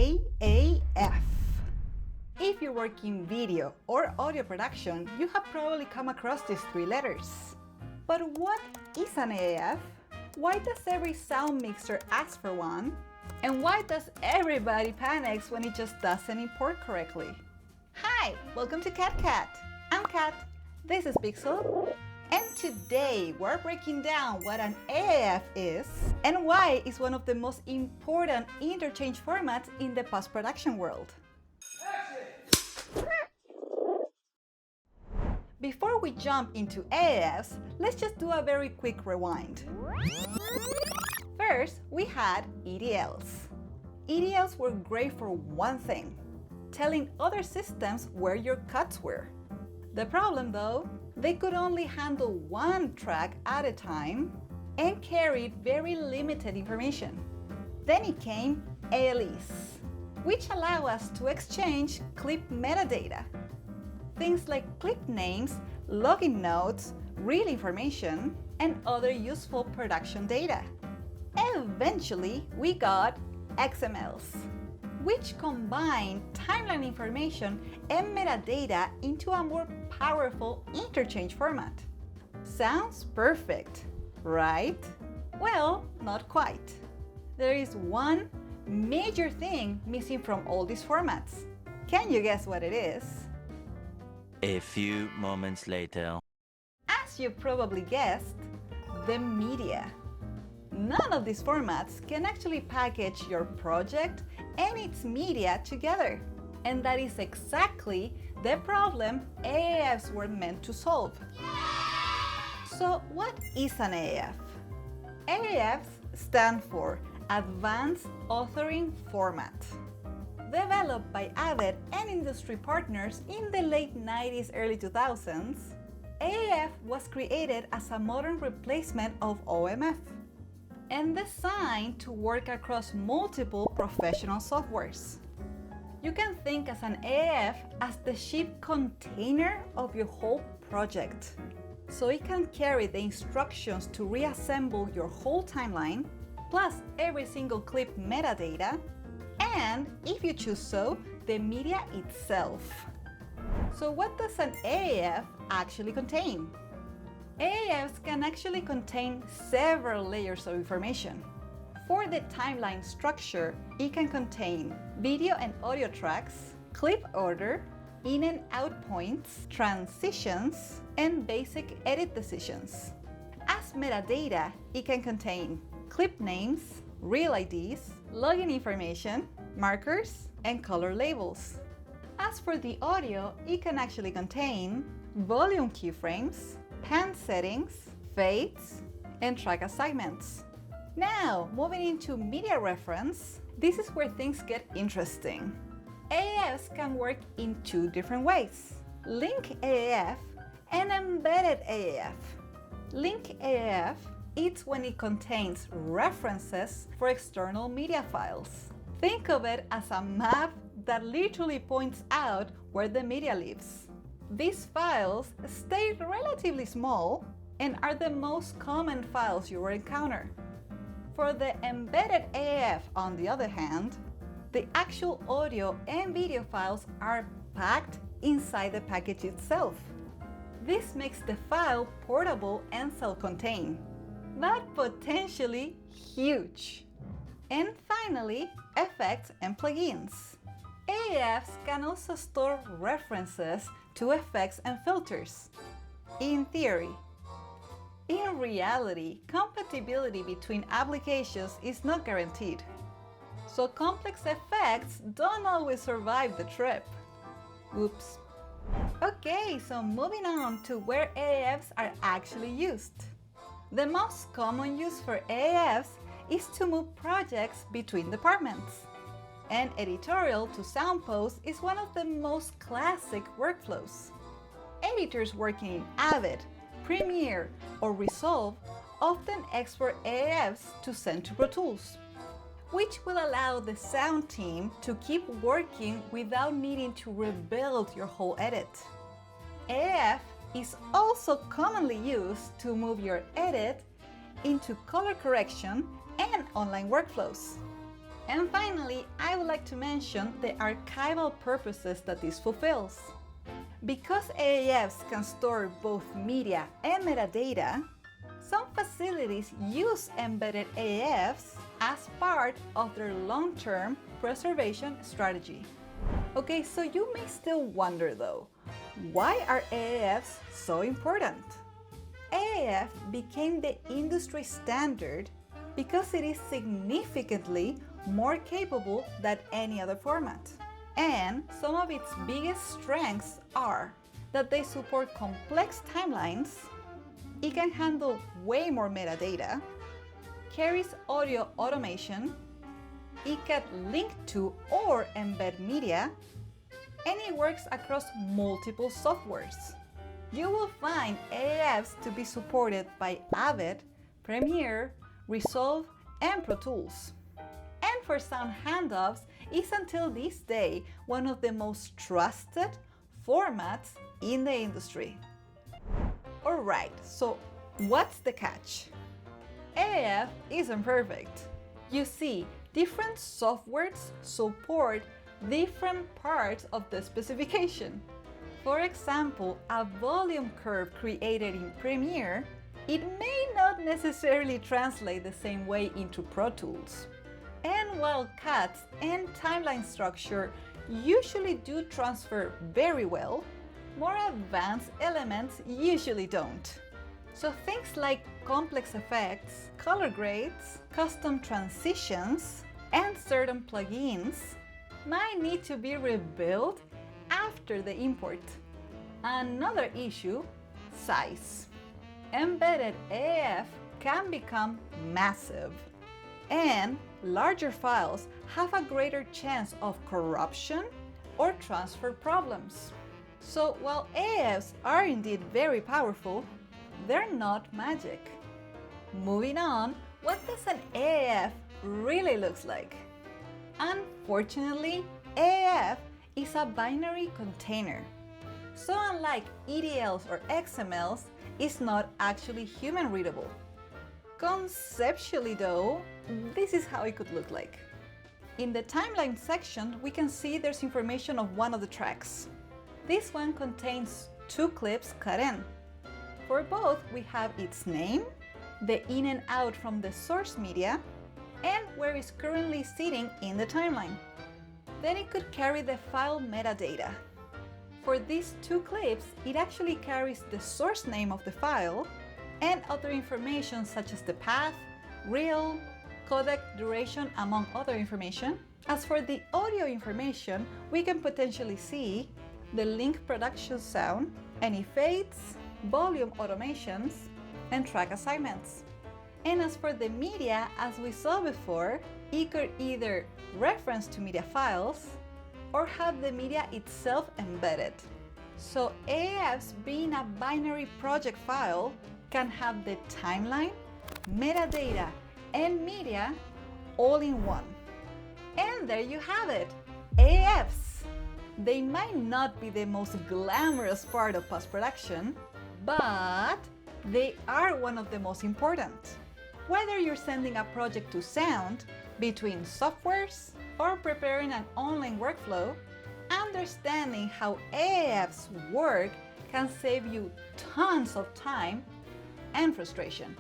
AAF. If you work in video or audio production, you have probably come across these three letters. But what is an AAF? Why does every sound mixer ask for one? And why does everybody panic when it just doesn't import correctly? Hi, welcome to CatCat. I'm Kat, this is Pixel, and today we're breaking down what an AAF is and why it's one of the most important interchange formats in the post-production world. Before we jump into AAFs, let's just do a very quick rewind. First, we had EDLs. EDLs were great for one thing: telling other systems where your cuts were. The problem though, they could only handle one track at a time and carried very limited information. Then it came ALEs, which allow us to exchange clip metadata. Things like clip names, login notes, reel information, and other useful production data. Eventually, we got XMLs, which combine timeline information and metadata into a more powerful interchange format. Sounds perfect, right? Well, not quite. There is one major thing missing from all these formats. Can you guess what it is? A few moments later. As you probably guessed, the media. None of these formats can actually package your project and its media together. And that is exactly the problem AAFs were meant to solve. So what is an AAF? AAFs stand for Advanced Authoring Format. Developed by Avid and industry partners in the late 90s, early 2000s, AAF was created as a modern replacement of OMF and designed to work across multiple professional softwares. You can think as an AAF as the ship container of your whole project, so it can carry the instructions to reassemble your whole timeline, plus every single clip metadata, and, if you choose so, the media itself. So what does an AAF actually contain? AAFs can actually contain several layers of information. For the timeline structure, it can contain video and audio tracks, clip order, in and out points, transitions, and basic edit decisions. As metadata, it can contain clip names, reel IDs, login information, markers, and color labels. As for the audio, it can actually contain volume keyframes, pan settings, fades, and track assignments. Now, moving into media reference, this is where things get interesting. AAFs can work in two different ways: Linked AAF and Embedded AAF. Linked AAF is when it contains references for external media files. Think of it as a map that literally points out where the media lives. These files stay relatively small and are the most common files you will encounter. For the embedded AAF, on the other hand, the actual audio and video files are packed inside the package itself. This makes the file portable and self-contained, but potentially huge. And finally, effects and plugins. AAFs can also store references to effects and filters. In theory. In reality, compatibility between applications is not guaranteed, so complex effects don't always survive the trip. Oops. Okay, so moving on to where AAFs are actually used. The most common use for AAFs is to move projects between departments. And editorial to sound post is one of the most classic workflows. Editors working in Avid, Premiere, or Resolve often export AAFs to send to Pro Tools, which will allow the sound team to keep working without needing to rebuild your whole edit. AAF is also commonly used to move your edit into color correction and online workflows. And finally, I would like to mention the archival purposes that this fulfills. Because AAFs can store both media and metadata, some facilities use embedded AAFs as part of their long-term preservation strategy. Okay, so you may still wonder though, why are AAFs so important? AAF became the industry standard because it is significantly more capable than any other format. And some of its biggest strengths are that they support complex timelines, it can handle way more metadata, carries audio automation, it can link to or embed media, and it works across multiple softwares. You will find AAFs to be supported by Avid, Premiere, Resolve, and Pro Tools. And for sound handoffs, is until this day one of the most trusted formats in the industry. Alright, so what's the catch? AAF isn't perfect. You see, different softwares support different parts of the specification. For example, a volume curve created in Premiere, it may not necessarily translate the same way into Pro Tools. And while cuts and timeline structure usually do transfer very well, more advanced elements usually don't. So things like complex effects, color grades, custom transitions, and certain plugins might need to be rebuilt after the import. Another issue, size. Embedded AAF can become massive, and larger files have a greater chance of corruption or transfer problems. So while AAFs are indeed very powerful, they're not magic. Moving on, what does an AAF really look like? Unfortunately, AAF is a binary container. So unlike EDLs or XMLs, it's not actually human readable. Conceptually though, this is how it could look like. In the timeline section, we can see there's information of one of the tracks. This one contains 2 clips cut in. For both, we have its name, the in and out from the source media, and where it's currently sitting in the timeline. Then it could carry the file metadata. For these 2 clips, it actually carries the source name of the file and other information such as the path, reel, codec duration, among other information. As for the audio information, we can potentially see the link production sound, any fades, volume automations, and track assignments. And as for the media, as we saw before, it could either reference to media files or have the media itself embedded. So AAFs, being a binary project file, can have the timeline, metadata, and media all in one. And there you have it, AAFs. They might not be the most glamorous part of post-production, but they are one of the most important. Whether you're sending a project to sound, between softwares, or preparing an online workflow, understanding how AAFs work can save you tons of time and frustration.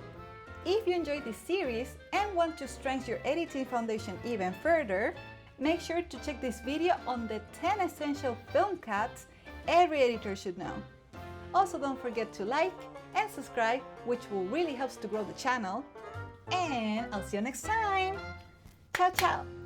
If you enjoyed this series and want to strengthen your editing foundation even further, make sure to check this video on the 10 essential film cuts every editor should know. Also, don't forget to like and subscribe, which will really help to grow the channel. And I'll see you next time. Ciao, ciao.